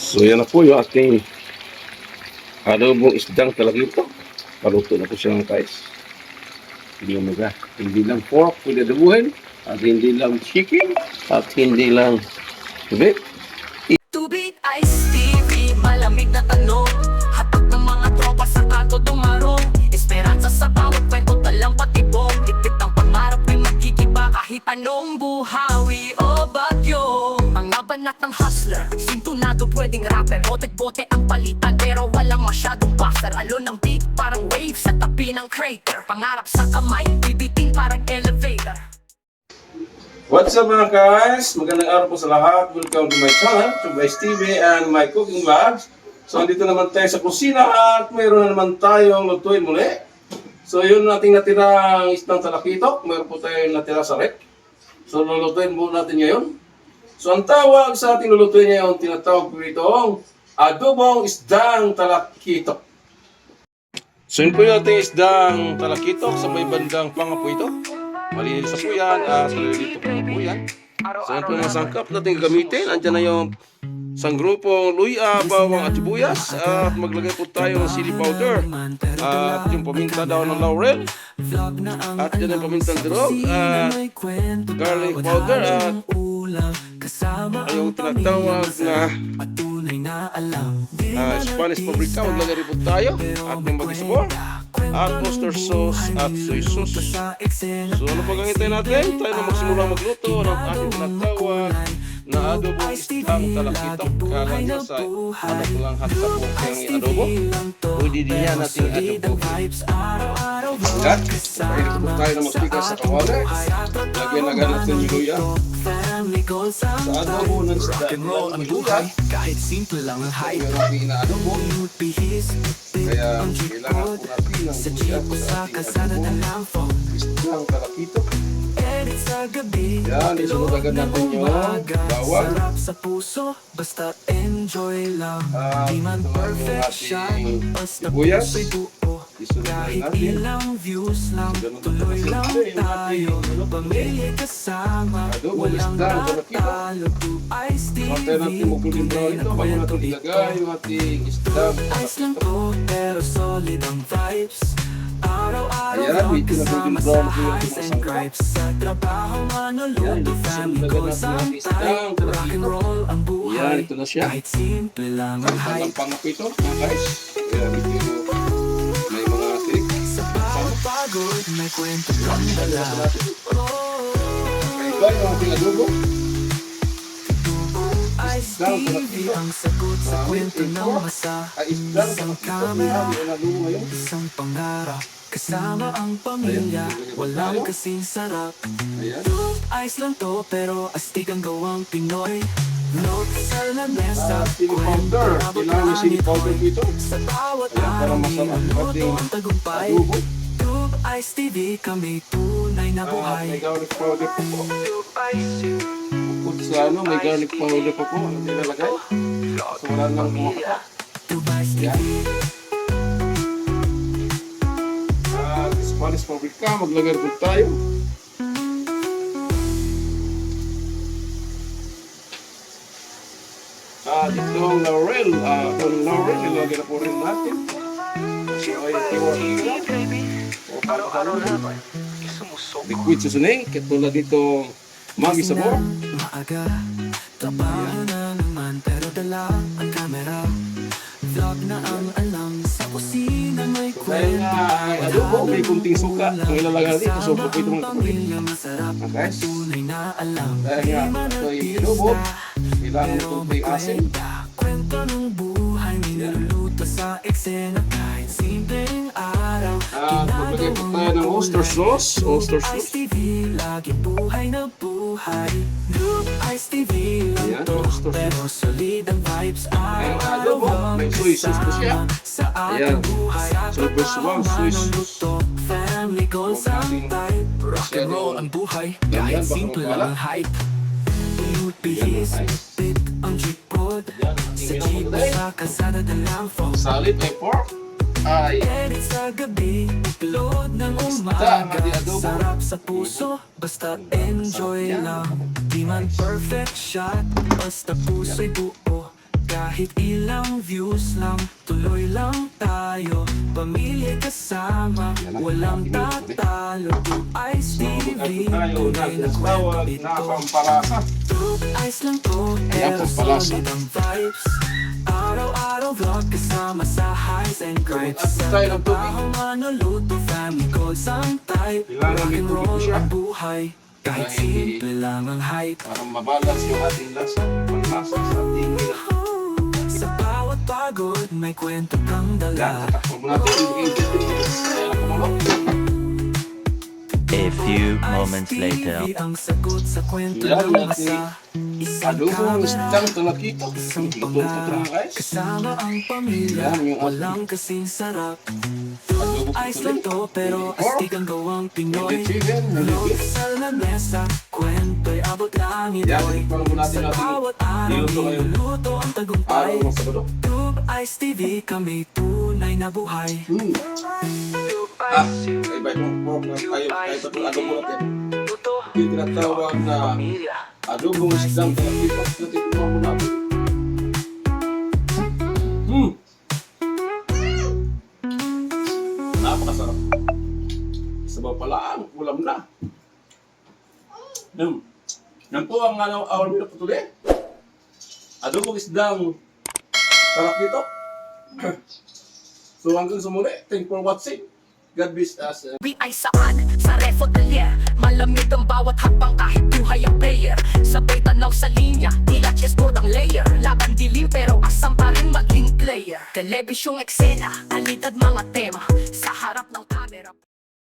So yan na po yung ating adobong isdang talagito. Paluto na po siya mga guys. Hindi lang pork pwede adobuhin, at hindi lang chicken, at hindi lang beef. Tubig, Ice TV, malamig na tanong. Hatag ng mga tropa sa kanto dumarong. Esperanza sa bawat kwento, talang patibong. Higpit ang pangarap ay magkikiba kahit anong buhawi o bagyo. Mga banat ng hustler, sintunado pwedeng rapper. Bote-bote ang palitan pero walang masyadong buster. Alon ng beat parang wave sa tabi ng crater. Pangarap sa kamay, bibitin parang elevator. What's up mga guys? Magandang araw po sa lahat. Welcome to my channel, to Vice TV and my cooking vlogs. So, andito naman tayo sa kusina at mayroon na naman tayong lutuin muli. So, yun nating natirang isdang talakitok. Mayroon po tayong natira sa rep. So, lulutuin po natin ngayon. So, ang tawag sa ating lulutuin ngayon, tinatawag po itong adobong isdang talakitok. So, yun po yung ating isdang talakitok sa may bandang panga po ito. Malinis sa po yan, dito po yan. So, yan po yung masangkap natin gagamitin. Andyan na yung isang grupong luya, bawang at sibuyas. At maglagay po tayo ng chili powder. At yung paminta daw ng laurel. At yan yung pamintang dirog. At garlic powder. At yung tinatawag na Spanish paprika. Maglagay rin po tayo. At yung magisabor. At oyster sauce at soy sauce. So ano pag hintay natin? Tayo na magsimula magluto ng ating tinatawag na adobong isdang talakitok. Kala nyo sa anak lang hatsa po kayong adobo. Pwede din yan natin adobo. At pwede po tayo na magpikas sa kawali. Lagyan natin yung luya. Sa adobo ng isdang ang luya. Kahit simple lang ang hype, Meron natin inaadobo. Kaya kailangan po natin ng sa luya jeep sa sa ating kasada adobo. ng lampo. Isdang talakitok. Edit sa gabi, Yan, isunod agad natin yung bawang. sarap sa puso, basta enjoy lang. Di man ito perfect yung shot, ating basta sibuyas. puso'y buo. Isunod Kahit natin. ilang views lang, Ganun tuloy talaga. lang Yung tayo. ating Pamilya kasama, adobo, walang isda, talakito. natalo. Ice TV, Pantay natin magkuling brown ito bago natin ilagay yung ating isdang ice lang talakitok. po, pero solid ang vibes. Araw-araw Ayan, lang medyo kasama nagiging sa brown po yung highs ating and masangkap. gripes. Sa trabaho, Yan, manuluto, family isunod goals agad natin ang yung isdang time. Rock and talakitok. roll ang Yan, buhay. ito na siya. Kahit simple lang ang hype. Panglampang na po ito, mga guys. Kaya medyo may mga tirik. Sa bawat pagod, may kwento lang dala. Kaiba yung ating adobo. Ice TV ang sagot sa kwento ng masa. Ay, isdang Isang talakitok. camera, Yung adobo ngayon. isang pangarap. Kasama ang pamilya, walang kasing sarap. Ayan. Ice lang to pero astig ang gawang Pinoy. Note sa lamesa, Chili powder. Kailangan yung chili powder dito. sa bawat Ayan, para araw masarap ang niluto ating ang tagumpay. adobo. Tube Ice TV, kami tunay na May buhay. garlic powder pa po. Tube Ice TV, Bukod sa may garlic powder pa po. Ang nilalagay. So wala nang kumakapak. Tube Ice TV. Spanish paprika. Maglagay po tayo. Itong laurel. Itong laurel. Ilagay na po rin natin. So ay tiwag nila. Liquid seasoning. Katulad ditong magi sabor. Maaga, trabaho na naman pero dala ang camera. Vlog na ang alam sa kusina may Dahil kwento. nga ay adobo, may kunting suka. Ang ilalagay dito. So po ito mga kapatid. Pamilya masarap, Okay. tunay na alam. Dahil nga ito ay adobo. Kailangan mo kunting asin. Kwento ng buhay, niluluto sa eksena. Kahit simpleng araw, Maglagay po tayo ng oyster sauce. Oyster Ice sauce. TV, lagi buhay na buhay. Loop Ice TV Ayan, lang to, oyster sauce. pero solid ang vibes. Ayun, adobo. May soy sauce po siya. Sa Ayan. ating buhay, So, first one, soy sauce. manuluto, family goals Huwag ang nating type. Rock and roll ang buhay, kahit baka simple mawala. lang ang hype. You'd be Yan, his, nice. bit ang tripod. Yan, Sa tingnan jeep mo tayo. sa kasada ng lampo. Salad may pork. Ay, Edit sa gabi, upload ng Isda, umaga. madi adobo. Sarap sa puso, basta enjoy lang. Di man perfect shot, basta puso'y buo. Kahit Kahit ilang views lang, tuloy lang tayo. Pamilya kasama, walang tatalo. Tube Ice TV, Tayo na, tunay na tawag kwento na ito. pampalasa. Tube Ice lang to, Ayan, pero pampalasa. solid ang vibes. Araw-araw vlog kasama sa highs and gripes. At Sa tayo ng tubig. trabaho, manuluto, family goals ang type. Kailangan Rock may and tubig roll siya. ang buhay, kahit Ay. simple lang ang hype. Para mabalas yung ating lasa. Panlasa sa ating Sa bawat pagod, may kwento kang yan. dala. Tatakbo mo natin yung ingredients. Ayan, kumulok. A few Tube moments Ice later. TV ang sagot sa kwento Yan, ng natin. masa. Isang Adobong camera, isdang talakito. isang Ito ito pangarap. guys. Kasama ang pamilya, Yan, yung walang kasing sarap. Adobo Ice lang to, pero astig ang gawang Pinoy. Hindi chicken, hindi Lord beef. sa lamesa, kwento'y abot langit. Yan, boy. tikman muna natin Sa natin. bawat araw, Niluto ngayon. niluluto ang tagumpay. Araw ng Sabado. Tube Ice TV, kami tunay na buhay. Ah, iba yung pork na tayo. Kahit ito adobo natin. Ito yung tinatawag na adobong isdang talakito. Ito tikman mo natin. Napakasarap. Sabaw pala ang ulam na. Yan po ang our meal for today. Adobong isdang talakito. So hanggang sa muli. Thank you for watching. God bless us. We ay saan sa refodelier. Malamig ang bawat hakbang kahit buhay ang player. Sabay tanaw sa linya, tila chessboard ang layer. Laban dilim pero asam pa rin maging player. Telebisyong eksena, alidad mga tema.